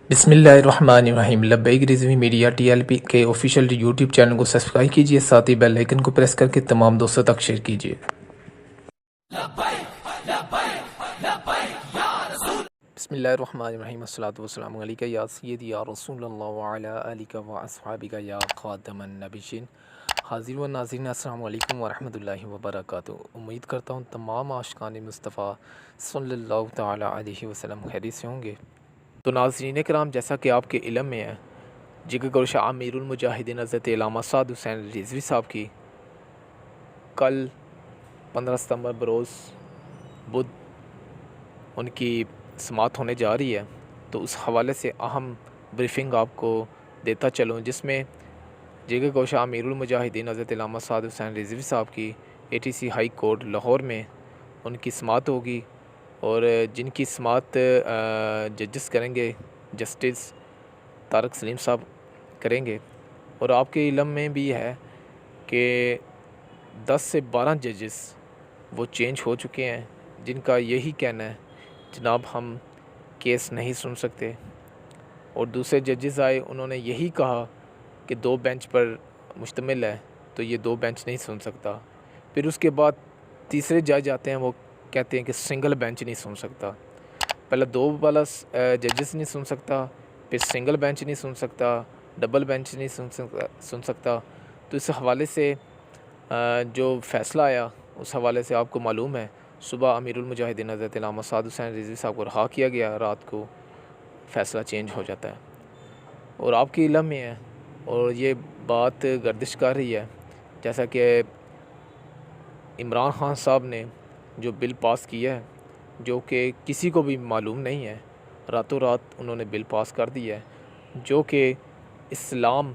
بسم اللہ الرحمن الرحیم۔ لبیک رضوی میڈیا TLP کے آفیشیل یوٹیوب چینل کو سبسکرائب کیجیے، ساتھ ہی بیل آئیکن کو پریس کر کے تمام دوستوں تک شیئر کیجیے۔ بسم اللہ الرحمن الرحیم۔ الصلاۃ والسلام علیک یا سیدی یا رسول اللہ وعلی آلک و اصحابک یا خاتم النبیین۔ حاضر و ناظرین، السلام علیکم ورحمۃ اللہ وبرکاتہ۔ امید کرتا ہوں تمام عاشقان مصطفیٰ صلی اللہ تعالی علیہ وسلم خیریت سے ہوں گے۔ تو ناظرین کرام، جیسا کہ آپ کے علم میں ہے، جگر گوشہ امیر المجاہدین حضرت علامہ سعد حسین رضوی صاحب کی کل 15 ستمبر بروز بدھ ان کی سماعت ہونے جا رہی ہے، تو اس حوالے سے اہم بریفنگ آپ کو دیتا چلوں، جس میں جگر گوشہ امیر المجاہدین حضرت علامہ سعد حسین رضوی صاحب کی ATC ہائی کورٹ لاہور میں ان کی سماعت ہوگی، اور جن کی سماعت ججز کریں گے جسٹس طارق سلیم صاحب کریں گے۔ اور آپ کے علم میں بھی ہے کہ 10 سے 12 ججز وہ چینج ہو چکے ہیں، جن کا یہی کہنا ہے جناب ہم کیس نہیں سن سکتے، اور دوسرے ججز آئے، انہوں نے یہی کہا کہ 2 بینچ پر مشتمل ہے تو یہ 2 بینچ نہیں سن سکتا۔ پھر اس کے بعد تیسرے جج آتے ہیں، وہ کہتے ہیں کہ سنگل بینچ نہیں سن سکتا۔ پہلے 2 والا ججز نہیں سن سکتا، پھر سنگل بینچ نہیں سن سکتا، ڈبل بینچ نہیں سن سکتا۔ تو اس حوالے سے جو فیصلہ آیا، اس حوالے سے آپ کو معلوم ہے صبح امیر المجاہدین حضرت علامہ سعد حسین رضوی صاحب کو رہا کیا گیا، رات کو فیصلہ چینج ہو جاتا ہے۔ اور آپ کے علم میں ہے، اور یہ بات گردش کر رہی ہے، جیسا کہ عمران خان صاحب نے جو بل پاس کیا ہے، جو کہ کسی کو بھی معلوم نہیں ہے، راتوں رات انہوں نے بل پاس کر دیا ہے، جو کہ اسلام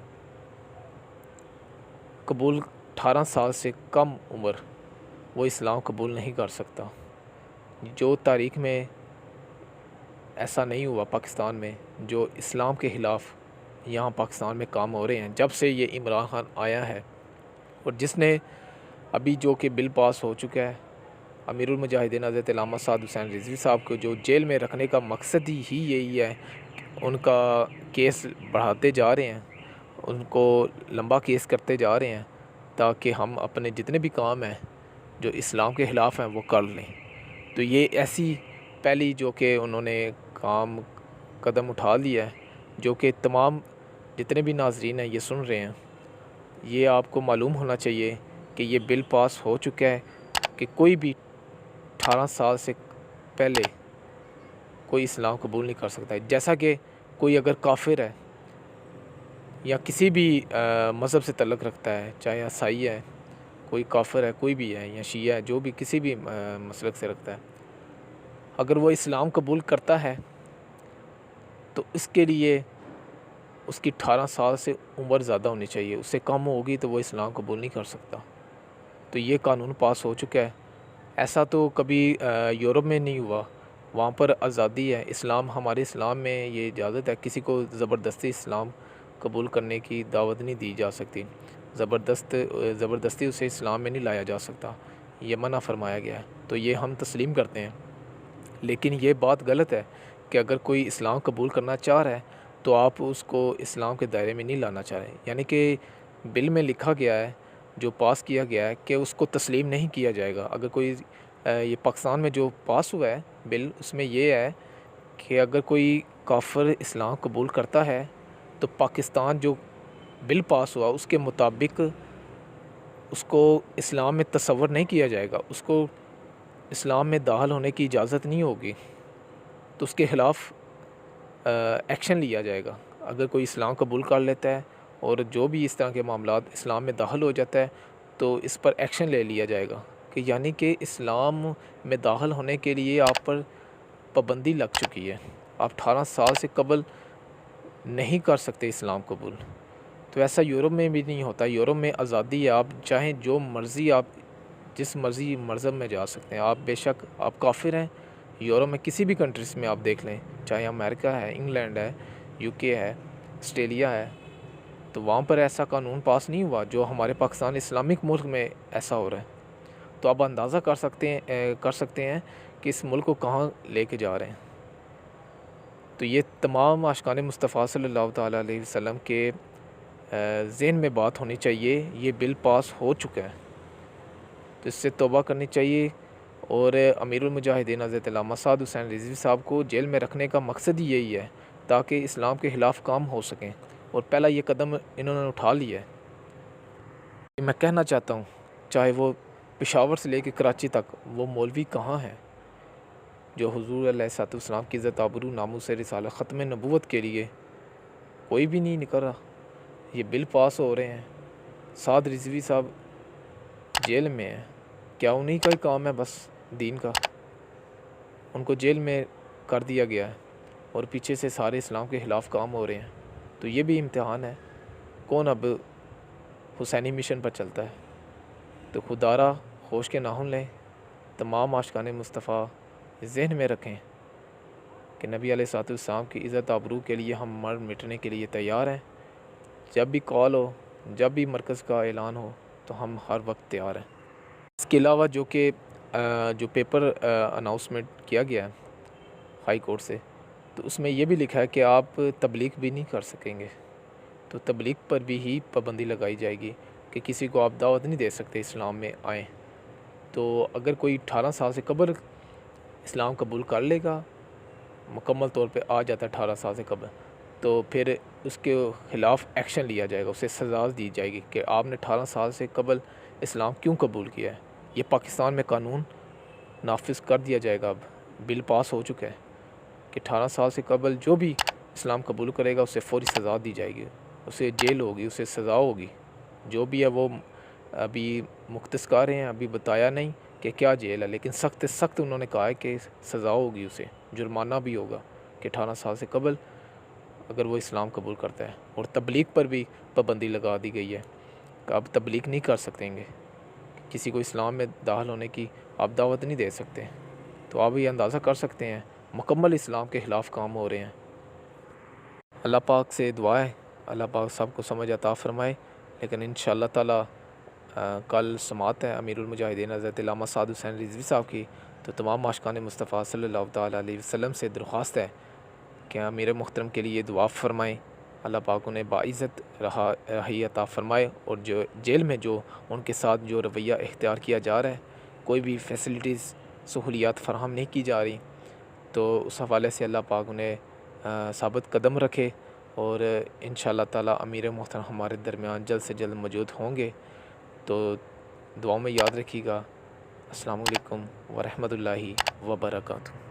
قبول 18 سال سے کم عمر وہ اسلام قبول نہیں کر سکتا۔ جو تاریخ میں ایسا نہیں ہوا پاکستان میں، جو اسلام کے خلاف یہاں پاکستان میں کام ہو رہے ہیں جب سے یہ عمران خان آیا ہے، اور جس نے ابھی جو کہ بل پاس ہو چکا ہے، امیر المجاہدین حضرت علامہ سعد حسین رضوی صاحب کو جو جیل میں رکھنے کا مقصد ہی یہی ہے، ان کا کیس بڑھاتے جا رہے ہیں، ان کو لمبا کیس کرتے جا رہے ہیں، تاکہ ہم اپنے جتنے بھی کام ہیں جو اسلام کے خلاف ہیں وہ کر لیں۔ تو یہ ایسی پہلی جو کہ انہوں نے قدم اٹھا لیا ہے، جو کہ تمام جتنے بھی ناظرین ہیں یہ سن رہے ہیں، یہ آپ کو معلوم ہونا چاہیے کہ یہ بل پاس ہو چکا ہے کہ کوئی بھی 18 سال سے پہلے کوئی اسلام قبول نہیں کر سکتا ہے۔ جیسا کہ کوئی اگر کافر ہے یا کسی بھی مذہب سے تعلق رکھتا ہے، چاہے عیسائی ہے، کوئی کافر ہے، کوئی بھی ہے، یا شیعہ ہے، جو بھی کسی بھی مسلک سے رکھتا ہے، اگر وہ اسلام قبول کرتا ہے تو اس کے لیے اس کی 18 سال سے عمر زیادہ ہونی چاہیے، اس سے کم ہوگی تو وہ اسلام قبول نہیں کر سکتا۔ تو یہ قانون پاس ہو چکا ہے۔ ایسا تو کبھی یورپ میں نہیں ہوا، وہاں پر آزادی ہے، اسلام ہمارے اسلام میں یہ اجازت ہے، کسی کو زبردستی اسلام قبول کرنے کی دعوت نہیں دی جا سکتی، زبردستی اسے اسلام میں نہیں لایا جا سکتا، یہ منع فرمایا گیا ہے۔ تو یہ ہم تسلیم کرتے ہیں، لیکن یہ بات غلط ہے کہ اگر کوئی اسلام قبول کرنا چاہ رہا ہے تو آپ اس کو اسلام کے دائرے میں نہیں لانا چاہ رہے، یعنی کہ بل میں لکھا گیا ہے، جو پاس کیا گیا ہے، کہ اس کو تسلیم نہیں کیا جائے گا۔ اگر کوئی یہ پاکستان میں جو پاس ہوا ہے بل، اس میں یہ ہے کہ اگر کوئی کافر اسلام قبول کرتا ہے تو پاکستان جو بل پاس ہوا اس کے مطابق اس کو اسلام میں تصور نہیں کیا جائے گا، اس کو اسلام میں داخل ہونے کی اجازت نہیں ہوگی، تو اس کے خلاف ایکشن لیا جائے گا۔ اگر کوئی اسلام قبول کر لیتا ہے اور جو بھی اس طرح کے معاملات اسلام میں داخل ہو جاتا ہے تو اس پر ایکشن لے لیا جائے گا، کہ یعنی کہ اسلام میں داخل ہونے کے لیے آپ پر پابندی لگ چکی ہے، آپ 18 سال سے قبل نہیں کر سکتے اسلام قبول۔ تو ایسا یورپ میں بھی نہیں ہوتا، یورپ میں آزادی ہے، آپ چاہیں جو مرضی، آپ جس مرضی مذہب میں جا سکتے ہیں، آپ بے شک آپ کافر ہیں، یورپ میں کسی بھی کنٹریز میں آپ دیکھ لیں، چاہے امریکہ ہے، انگلینڈ ہے، UK ہے، آسٹریلیا ہے، تو وہاں پر ایسا قانون پاس نہیں ہوا جو ہمارے پاکستان اسلامک ملک میں ایسا ہو رہا ہے۔ تو آپ اندازہ کر سکتے ہیں کہ اس ملک کو کہاں لے کے جا رہے ہیں۔ تو یہ تمام عاشقان مصطفیٰ صلی اللہ تعالیٰ علیہ وسلم کے ذہن میں بات ہونی چاہیے، یہ بل پاس ہو چکا ہے تو اس سے توبہ کرنی چاہیے۔ اور امیر المجاہدین حضرت علامہ سعد حسین رضوی صاحب کو جیل میں رکھنے کا مقصد ہی یہی ہے تاکہ اسلام کے خلاف کام ہو سکیں، اور پہلا یہ قدم انہوں نے اٹھا لیا ہے۔ میں کہنا چاہتا ہوں چاہے وہ پشاور سے لے کے کراچی تک وہ مولوی کہاں ہیں جو حضور علیہ الصلوۃ والسلام کی عزت آبرو ناموس رسالہ ختم نبوت کے لیے کوئی بھی نہیں نکل رہا۔ یہ بل پاس ہو رہے ہیں، سعد رضوی صاحب جیل میں ہیں، کیا انہی کا ہی کام ہے بس دین کا؟ ان کو جیل میں کر دیا گیا ہے اور پیچھے سے سارے اسلام کے خلاف کام ہو رہے ہیں، تو یہ بھی امتحان ہے کون اب حسینی مشن پر چلتا ہے۔ تو خدارہ ہوش کے ناخن لیں، تمام عاشقان مصطفیٰ ذہن میں رکھیں کہ نبی علیہ الصلوۃ والسلام کی عزت آبرو کے لیے ہم مر مٹنے کے لیے تیار ہیں۔ جب بھی کال ہو، جب بھی مرکز کا اعلان ہو تو ہم ہر وقت تیار ہیں۔ اس کے علاوہ جو پیپر اناؤنسمنٹ کیا گیا ہے ہائی کورٹ سے، تو اس میں یہ بھی لکھا ہے کہ آپ تبلیغ بھی نہیں کر سکیں گے، تو تبلیغ پر بھی ہی پابندی لگائی جائے گی کہ کسی کو آپ دعوت نہیں دے سکتے اسلام میں آئیں۔ تو اگر کوئی 18 سال سے قبل اسلام قبول کر لے گا، مکمل طور پہ آ جاتا ہے 18 سال سے قبل، تو پھر اس کے خلاف ایکشن لیا جائے گا، اسے سزا دی جائے گی کہ آپ نے 18 سال سے قبل اسلام کیوں قبول کیا ہے۔ یہ پاکستان میں قانون نافذ کر دیا جائے گا، اب بل پاس ہو چکا ہے کہ 18 سال سے قبل جو بھی اسلام قبول کرے گا اسے فوری سزا دی جائے گی، اسے جیل ہوگی، اسے سزا ہوگی۔ جو بھی ہے وہ ابھی مختص کر رہے ہیں، ابھی بتایا نہیں کہ کیا جیل ہے، لیکن سخت سخت انہوں نے کہا ہے کہ سزا ہوگی، اسے جرمانہ بھی ہوگا کہ 18 سال سے قبل اگر وہ اسلام قبول کرتا ہے۔ اور تبلیغ پر بھی پابندی لگا دی گئی ہے کہ آپ تبلیغ نہیں کر سکیں گے، کسی کو اسلام میں داخل ہونے کی آپ دعوت نہیں دے سکتے۔ تو آپ یہ اندازہ کر سکتے ہیں مکمل اسلام کے خلاف کام ہو رہے ہیں۔ اللہ پاک سے دعا ہے اللہ پاک سب کو سمجھ عطا فرمائے، لیکن انشاءاللہ تعالی کل سماعت ہے امیر المجاہدین حضرت علامہ سعد حسین رضوی صاحب کی، تو تمام عاشقان مصطفیٰ صلی اللہ تعالیٰ علیہ وسلم سے درخواست ہے کہ امیر محترم کے لیے دعا فرمائیں، اللہ پاک انہیں باعزت رہائی عطا فرمائے، اور جو جیل میں جو ان کے ساتھ جو رویہ اختیار کیا جا رہا ہے، کوئی بھی فیسلٹیز سہولیات فراہم نہیں کی جا رہی، تو اس حوالے سے اللہ پاک انہیں ثابت قدم رکھے، اور انشاءاللہ تعالی امیر محترم ہمارے درمیان جلد سے جلد موجود ہوں گے۔ تو دعاؤں میں یاد رکھیے گا۔ السلام علیکم ورحمۃ اللہ وبرکاتہ۔